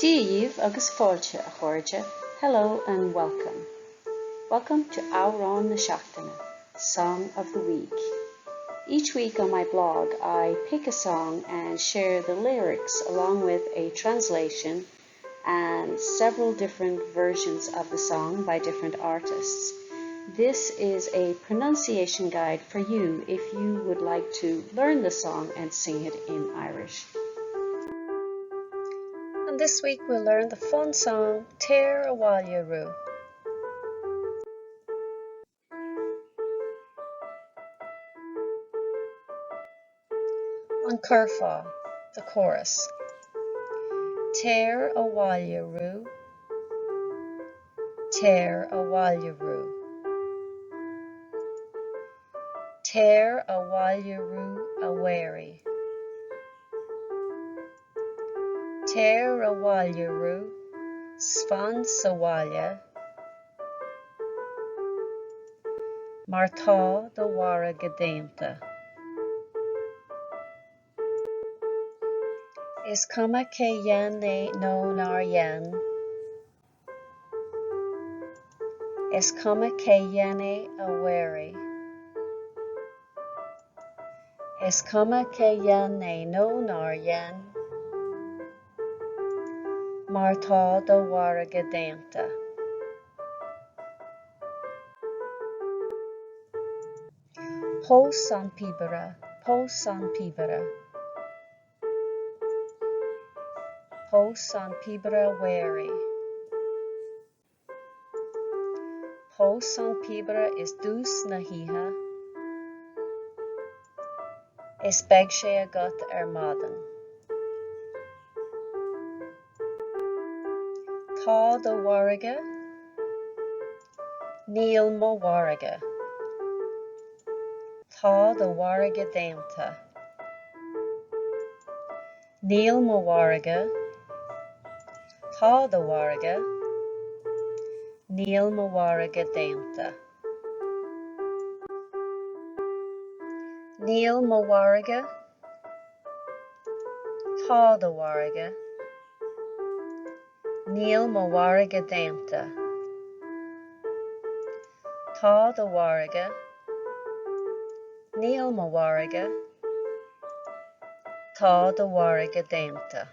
Díomh agus fáilte a chuirde, hello and welcome. Welcome to Amhrán na Seachtaine, Song of the Week. Each week on my blog I pick a song and share the lyrics along with a translation and several different versions of the song by different artists. This is a pronunciation guide for you if you would like to learn the song and sing it in Irish. And this week we'll learn the fun song Téir Abhaile Riú. On Curfá, the chorus. Téir Abhaile Riú, Téir Abhaile Riú. Téir Abhaile Riú a mhéirí. Téir Abhaile Riú, sfan sa bhaile, mar tá do mhara déanta. Is cuma cé dhéan é nó nár dhéan. Is cuma cé dhéan é a mhéirí. Is cuma cé dhéan é nó nár dhéan. Mar tá do mhara déanta. Pós san pibere, pós san pibere. Pós san pibere mhéirí. Pós san pibere is dús na híthe. Is beag sé agat madan. Tá do mharaige, níl mo mharaige. Tá do mharaige déanta. Níl mo mharaige. Tá do mharaige. Níl mo mharaige déanta. Níl mo mharaige. Tá do mharaige. Níl mo mharaige déanta. Tá do mharaige. Níl mo mharaige. Tá do mharaige déanta.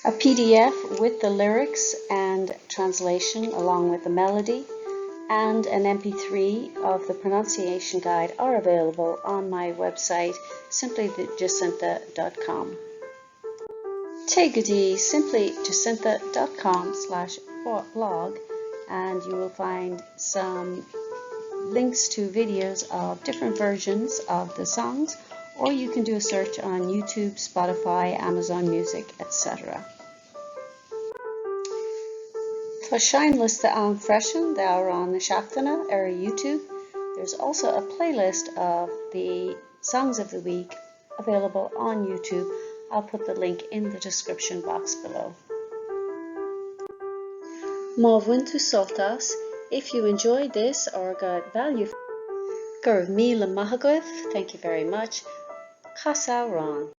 A PDF with the lyrics and translation along with the melody and an MP3 of the pronunciation guide are available on my website simplyjacinta.com. Take a D, simplyjacinta.com/blog, and you will find some links to videos of different versions of the songs, or you can do a search on YouTube, Spotify, Amazon Music, etc. Tá Sean lista an freisin de Amhrán na Seachtaine ar YouTube. There's also a playlist of the songs of the week available on YouTube. I'll put the link in the description box below. Má bhain tú soltas, if you enjoyed this or got value, gur míle maith agaibh, thank you very much. Cas Amhrán.